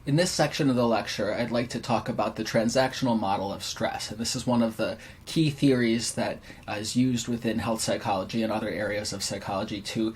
In this section of the lecture, I'd like to talk about the transactional model of stress. And this is one of the key theories that is used within health psychology and other areas of psychology to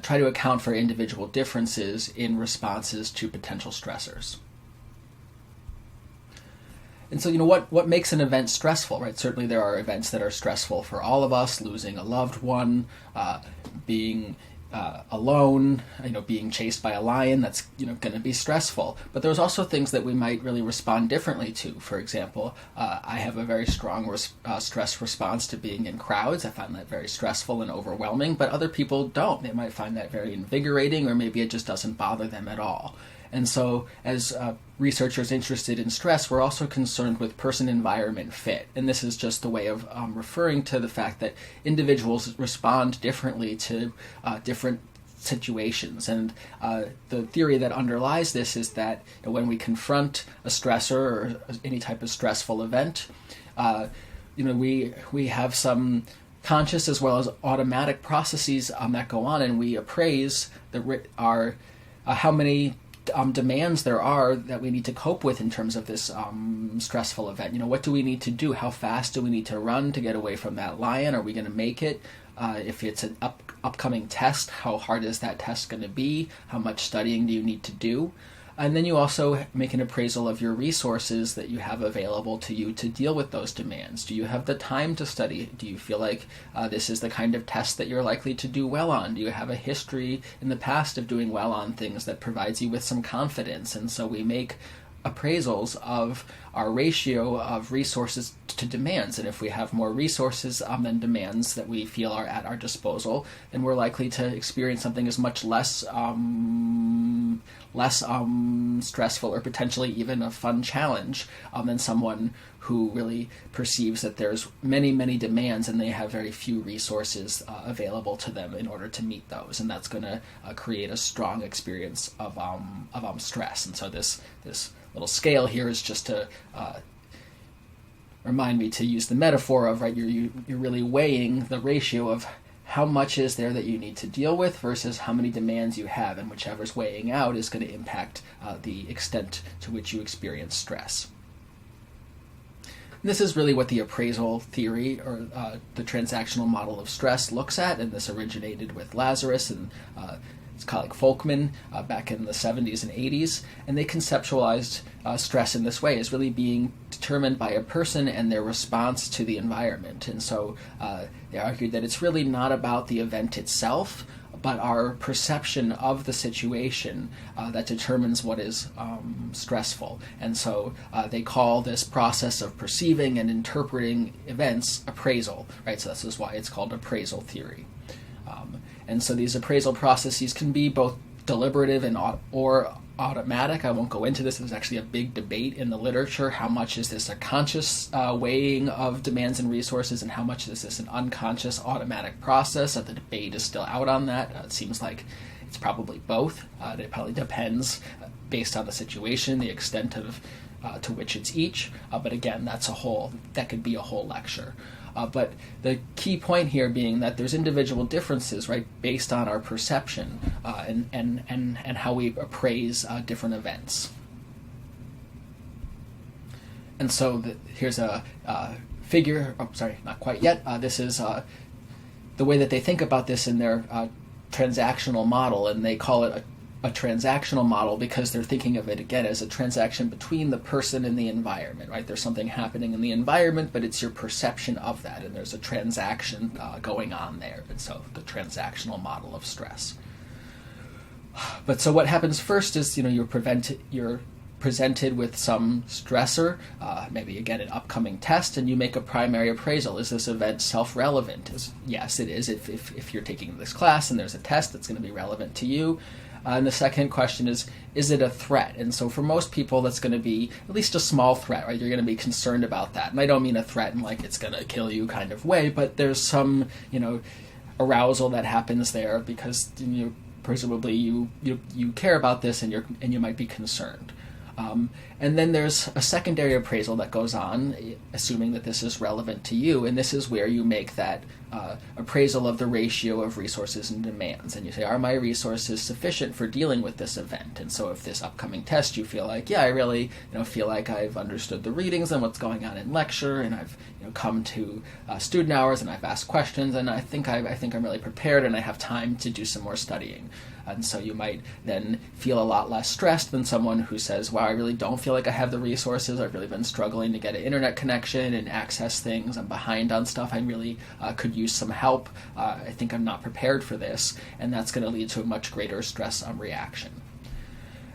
try to account for individual differences in responses to potential stressors. And so, what makes an event stressful, right? Certainly there are events that are stressful for all of us, losing a loved one, being alone, being chased by a lion, that's, going to be stressful. But there's also things that we might really respond differently to. For example, I have a very strong stress response to being in crowds. I find that very stressful and overwhelming, but other people don't. They might find that very invigorating, or maybe it just doesn't bother them at all. And so as researchers interested in stress, we're also concerned with person-environment fit. And this is just a way of referring to the fact that individuals respond differently to different situations. And the theory that underlies this is that when we confront a stressor or any type of stressful event, we have some conscious as well as automatic processes that go on, and we appraise how many demands there are that we need to cope with in terms of this stressful event. What do we need to do? How fast do we need to run to get away from that lion? Are we going to make it? If it's an upcoming test, how hard is that test going to be? How much studying do you need to do? And then you also make an appraisal of your resources that you have available to you to deal with those demands. Do you have the time to study? Do you feel like this is the kind of test that you're likely to do well on? Do you have a history in the past of doing well on things that provides you with some confidence? And so we make appraisals of our ratio of resources to demands. And if we have more resources than demands that we feel are at our disposal, then we're likely to experience something as much less stressful or potentially even a fun challenge than someone who really perceives that there's many, many demands and they have very few resources available to them in order to meet those. And that's going to create a strong experience of stress. And so this little scale here is just to remind me to use the metaphor of, right, you're really weighing the ratio of how much is there that you need to deal with versus how many demands you have, and whichever's weighing out is going to impact the extent to which you experience stress. And this is really what the appraisal theory or the transactional model of stress looks at, and this originated with Lazarus and his colleague Folkman back in the 70s and 80s, and they conceptualized stress in this way as really being determined by a person and their response to the environment. And so they argued that it's really not about the event itself, but our perception of the situation that determines what is stressful. And so they call this process of perceiving and interpreting events appraisal, right? So this is why it's called appraisal theory. And so these appraisal processes can be both deliberative or automatic. I won't go into this. There's actually a big debate in the literature. How much is this a conscious weighing of demands and resources, and how much is this an unconscious automatic process? The debate is still out on that. It seems like it's probably both. It probably depends based on the situation, the extent of to which it's each. But again, that could be a whole lecture. But the key point here being that there's individual differences, right, based on our perception and how we appraise different events. And so here's a figure. Oh, sorry, not quite yet. This is the way that they think about this in their transactional model, and they call it a transactional model because they're thinking of it, again, as a transaction between the person and the environment, right? There's something happening in the environment, but it's your perception of that, and there's a transaction going on there. And so the transactional model of stress. But so what happens first is, you're presented with some stressor, maybe again an upcoming test, and you make a primary appraisal. Is this event self-relevant? Yes, it is. If you're taking this class and there's a test that's going to be relevant to you. And the second question is it a threat? And so for most people, that's going to be at least a small threat, right? You're going to be concerned about that. And I don't mean a threat in like it's going to kill you kind of way, but there's some, arousal that happens there because presumably you care about this and you might be concerned. And then there's a secondary appraisal that goes on, assuming that this is relevant to you, and this is where you make that appraisal of the ratio of resources and demands. And you say, are my resources sufficient for dealing with this event? And so if this upcoming test you feel like, yeah, I really feel like I've understood the readings and what's going on in lecture, and I've come to student hours and I've asked questions, and I think I'm really prepared and I have time to do some more studying. And so you might then feel a lot less stressed than someone who says, wow, I really don't feel like I have the resources. I've really been struggling to get an internet connection and access things. I'm behind on stuff. I really could use some help. I think I'm not prepared for this. And that's going to lead to a much greater stress reaction.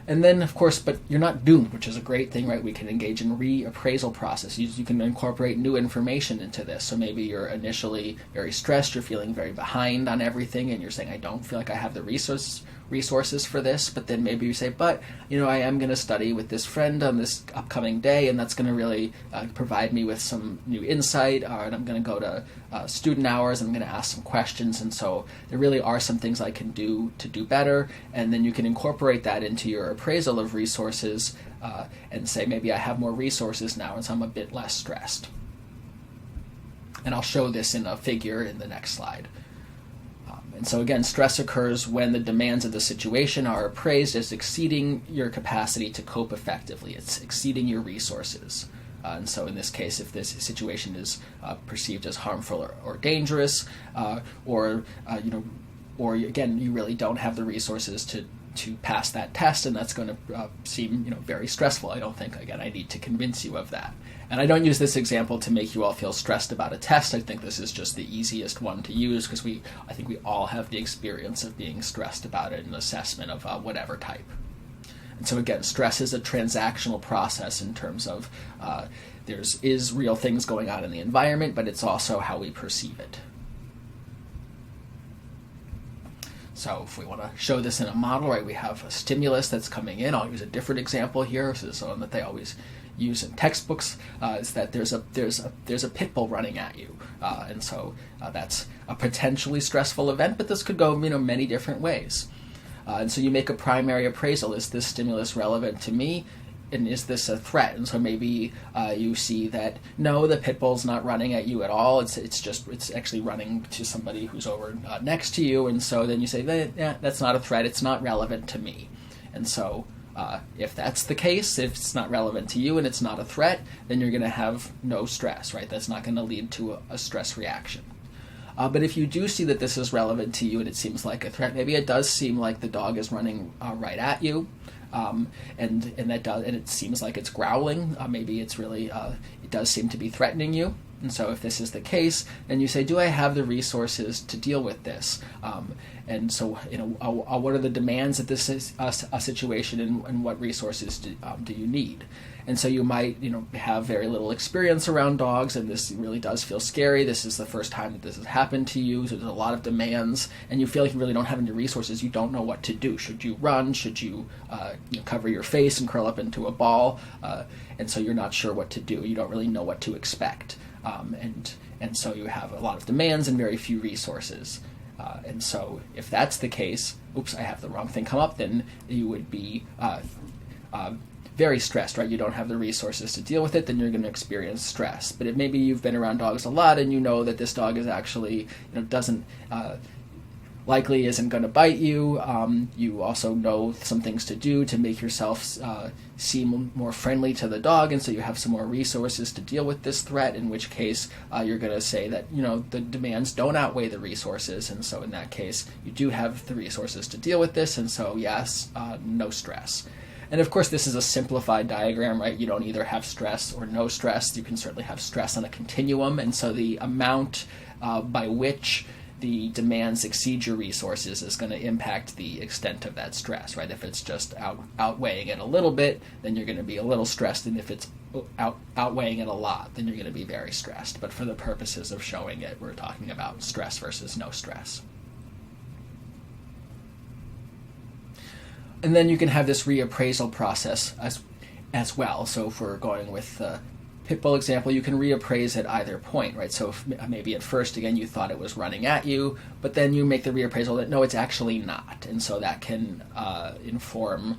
And then, of course, but you're not doomed, which is a great thing, right? We can engage in reappraisal processes. You can incorporate new information into this. So maybe you're initially very stressed, you're feeling very behind on everything, and you're saying, I don't feel like I have the resources for this. But then maybe you say, but, I am going to study with this friend on this upcoming day, and that's going to really provide me with some new insight, and I'm going to go to student hours, and I'm going to ask some questions. And so there really are some things I can do to do better, and then you can incorporate that into your appraisal of resources and say, maybe I have more resources now, and so I'm a bit less stressed. And I'll show this in a figure in the next slide. And so again, stress occurs when the demands of the situation are appraised as exceeding your capacity to cope effectively. It's exceeding your resources. And so in this case, if this situation is perceived as harmful or dangerous, or again, you really don't have the resources to pass that test, and that's going to seem very stressful. I don't think, again, I need to convince you of that. And I don't use this example to make you all feel stressed about a test. I think this is just the easiest one to use because I think we all have the experience of being stressed about an assessment of whatever type. And so again, stress is a transactional process in terms of there's real things going on in the environment, but it's also how we perceive it. So if we want to show this in a model, right, we have a stimulus that's coming in. I'll use a different example here. This is one that they always use in textbooks. Is that there's a pit bull running at you, and so that's a potentially stressful event. But this could go many different ways. And so you make a primary appraisal. Is this stimulus relevant to me? And is this a threat? And so maybe you see that, no, the pit bull's not running at you at all. It's actually running to somebody who's over next to you. And so then you say, that's not a threat. It's not relevant to me. And so if that's the case, if it's not relevant to you and it's not a threat, then you're going to have no stress, right? That's not going to lead to a stress reaction. But if you do see that this is relevant to you and it seems like a threat, maybe it does seem like the dog is running right at you, and it seems like it's growling. Maybe it's really it does seem to be threatening you. And so if this is the case, then you say, do I have the resources to deal with this? And so, what are the demands of this a situation, and what resources do you need? And so you might, have very little experience around dogs, and this really does feel scary. This is the first time that this has happened to you. So there's a lot of demands, and you feel like you really don't have any resources. You don't know what to do. Should you run? Should you, cover your face and curl up into a ball? And so you're not sure what to do. You don't really know what to expect. And so you have a lot of demands and very few resources. And so if that's the case, oops, I have the wrong thing come up, then you would be very stressed, right? You don't have the resources to deal with it, then you're going to experience stress. But if maybe you've been around dogs a lot and you know that this dog is actually, likely isn't going to bite you. You also know some things to do to make yourself seem more friendly to the dog, and so you have some more resources to deal with this threat, in which case you're going to say that the demands don't outweigh the resources, and so in that case you do have the resources to deal with this, and so yes, no stress. And of course this is a simplified diagram, right? You don't either have stress or no stress. You can certainly have stress on a continuum, and so the amount by which the demands exceed your resources is going to impact the extent of that stress, right? If it's just outweighing it a little bit, then you're going to be a little stressed, and if it's outweighing it a lot, then you're going to be very stressed. But for the purposes of showing it, we're talking about stress versus no stress. And then you can have this reappraisal process as well. So if we're going with the pit bull example, you can reappraise at either point, right? So if maybe at first, again, you thought it was running at you, but then you make the reappraisal that no, it's actually not. And so that can inform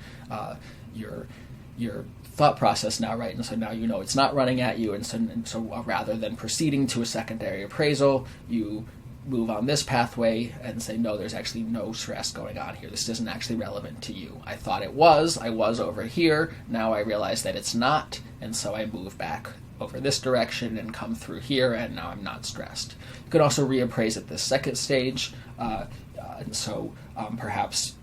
your thought process now, right? And so now it's not running at you, and so rather than proceeding to a secondary appraisal, you move on this pathway and say, no, there's actually no stress going on here. This isn't actually relevant to you. I thought it was. I was over here. Now I realize that it's not, and so I move back over this direction and come through here, and now I'm not stressed. You could also reappraise at this second stage, and so perhaps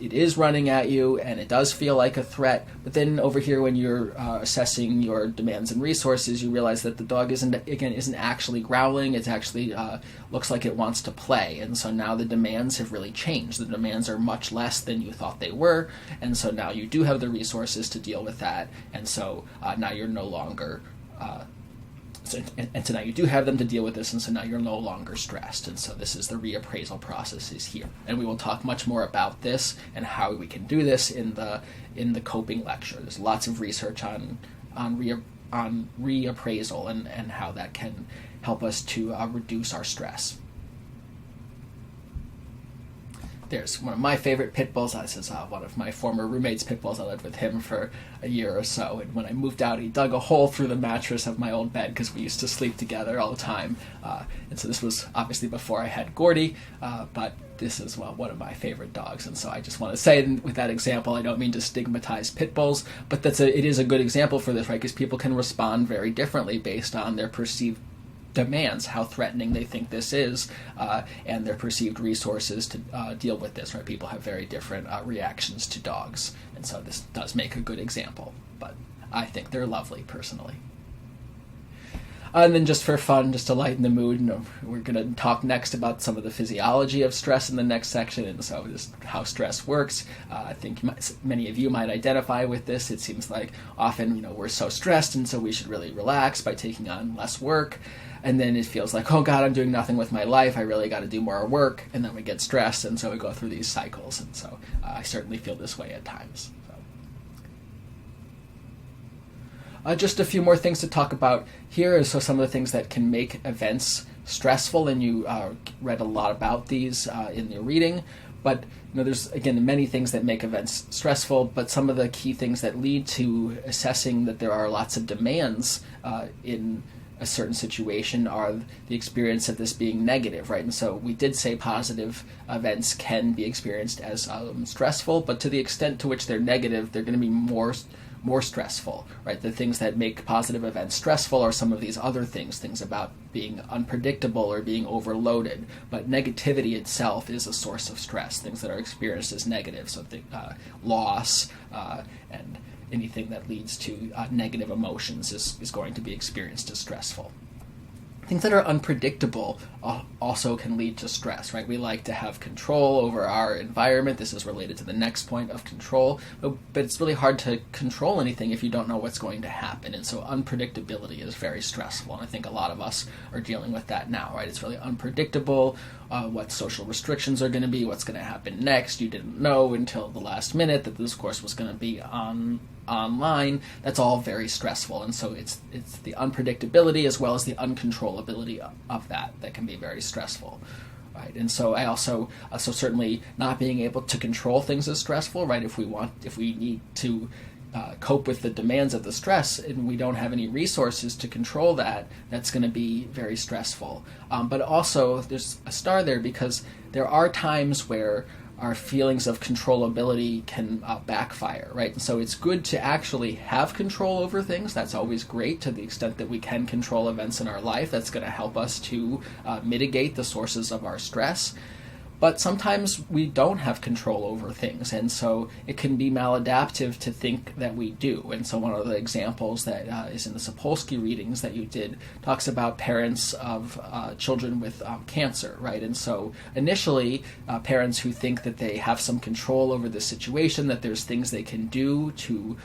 it is running at you and it does feel like a threat, but then over here when you're assessing your demands and resources, you realize that the dog isn't actually growling. It actually looks like it wants to play, and so now the demands have really changed. The demands are much less than you thought they were, and so now you do have the resources to deal with that, and so now you're no longer so now you do have them to deal with this, and so now you're no longer stressed. And so this is the reappraisal process is here. And we will talk much more about this and how we can do this in the coping lecture. There's lots of research on reappraisal and how that can help us to reduce our stress. There's one of my favorite pit bulls. This is one of my former roommate's pit bulls. I lived with him for a year or so, and when I moved out, he dug a hole through the mattress of my old bed because we used to sleep together all the time. And so this was obviously before I had Gordy, but this is one of my favorite dogs. And so I just want to say, with that example, I don't mean to stigmatize pit bulls, but it is a good example for this, right? Because people can respond very differently based on their perceived demands, how threatening they think this is, and their perceived resources to deal with this, right? People have very different reactions to dogs, and so this does make a good example, but I think they're lovely, personally. And then just for fun, just to lighten the mood, we're going to talk next about some of the physiology of stress in the next section, and so just how stress works. I think many of you might identify with this. It seems like often, we're so stressed, and so we should really relax by taking on less work. And then it feels like, oh God, I'm doing nothing with my life. I really got to do more work. And then we get stressed, and so we go through these cycles. And so I certainly feel this way at times. Just a few more things to talk about here. So some of the things that can make events stressful, and you read a lot about these in your reading. But there's, again, many things that make events stressful, but some of the key things that lead to assessing that there are lots of demands in a certain situation are the experience of this being negative, right? And so we did say positive events can be experienced as stressful, but to the extent to which they're negative, they're going to be more stressful, right? The things that make positive events stressful are some of these other things about being unpredictable or being overloaded. But negativity itself is a source of stress, things that are experienced as negative, so loss and anything that leads to negative emotions is going to be experienced as stressful. Things that are unpredictable also can lead to stress, right? We like to have control over our environment. This is related to the next point of control, but it's really hard to control anything if you don't know what's going to happen. And so unpredictability is very stressful, and I think a lot of us are dealing with that now, right? It's really unpredictable what social restrictions are going to be, what's going to happen next. You didn't know until the last minute that this course was going to be online. That's all very stressful, and so it's the unpredictability as well as the uncontrollability of that can be very stressful, right? And so I also so certainly not being able to control things is stressful, right? If we need to cope with the demands of the stress and we don't have any resources to control that's going to be very stressful. But also there's a star there because there are times where our feelings of controllability can backfire, right? And so it's good to actually have control over things. That's always great to the extent that we can control events in our life. That's going to help us to mitigate the sources of our stress. But sometimes we don't have control over things, and so it can be maladaptive to think that we do. And so one of the examples that is in the Sapolsky readings that you did talks about parents of children with cancer, right? And so initially, parents who think that they have some control over the situation, that there's things they can do to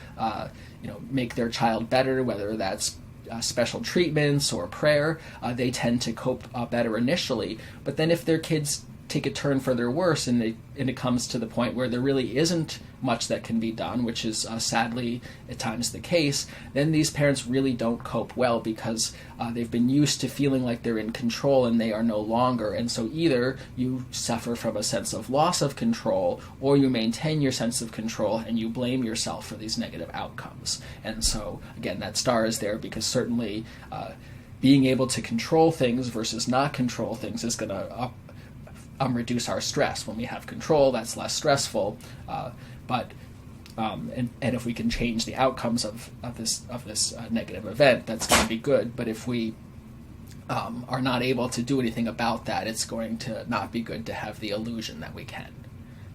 make their child better, whether that's special treatments or prayer, they tend to cope better initially. But then if their kids take a turn for their worse and it comes to the point where there really isn't much that can be done, which is sadly at times the case, then these parents really don't cope well because they've been used to feeling like they're in control and they are no longer. And so either you suffer from a sense of loss of control or you maintain your sense of control and you blame yourself for these negative outcomes. And so again, that star is there because certainly being able to control things versus not control things is going to reduce our stress. When we have control, that's less stressful. And if we can change the outcomes of this negative event, that's going to be good. But if we are not able to do anything about that, it's going to not be good to have the illusion that we can.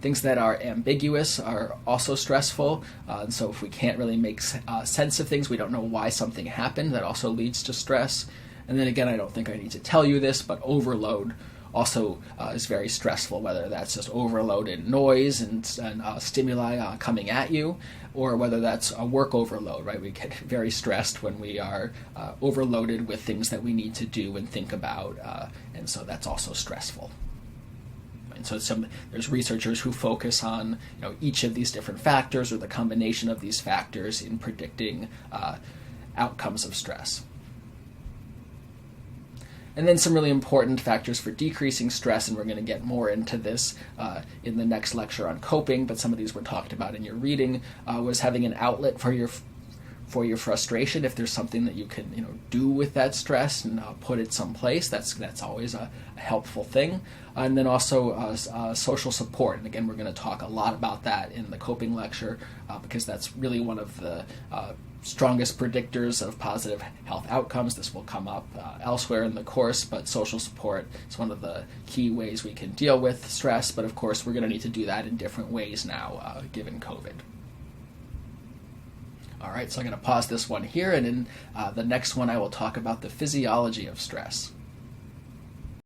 Things that are ambiguous are also stressful, and so if we can't really make sense of things, we don't know why something happened, that also leads to stress. And then again, I don't think I need to tell you this, but overload also is very stressful, whether that's just overload in noise and stimuli coming at you, or whether that's a work overload, right? We get very stressed when we are overloaded with things that we need to do and think about, and so that's also stressful. And so there's researchers who focus on each of these different factors or the combination of these factors in predicting outcomes of stress. And then some really important factors for decreasing stress, and we're going to get more into this in the next lecture on coping, but some of these were talked about in your reading, was having an outlet for your frustration. If there's something that you can do with that stress and put it someplace, that's always a helpful thing. And then also social support. And again, we're going to talk a lot about that in the coping lecture because that's really one of the strongest predictors of positive health outcomes. This will come up elsewhere in the course, but social support is one of the key ways we can deal with stress. But of course, we're going to need to do that in different ways now, given COVID. All right, so I'm going to pause this one here, and in the next one I will talk about the physiology of stress.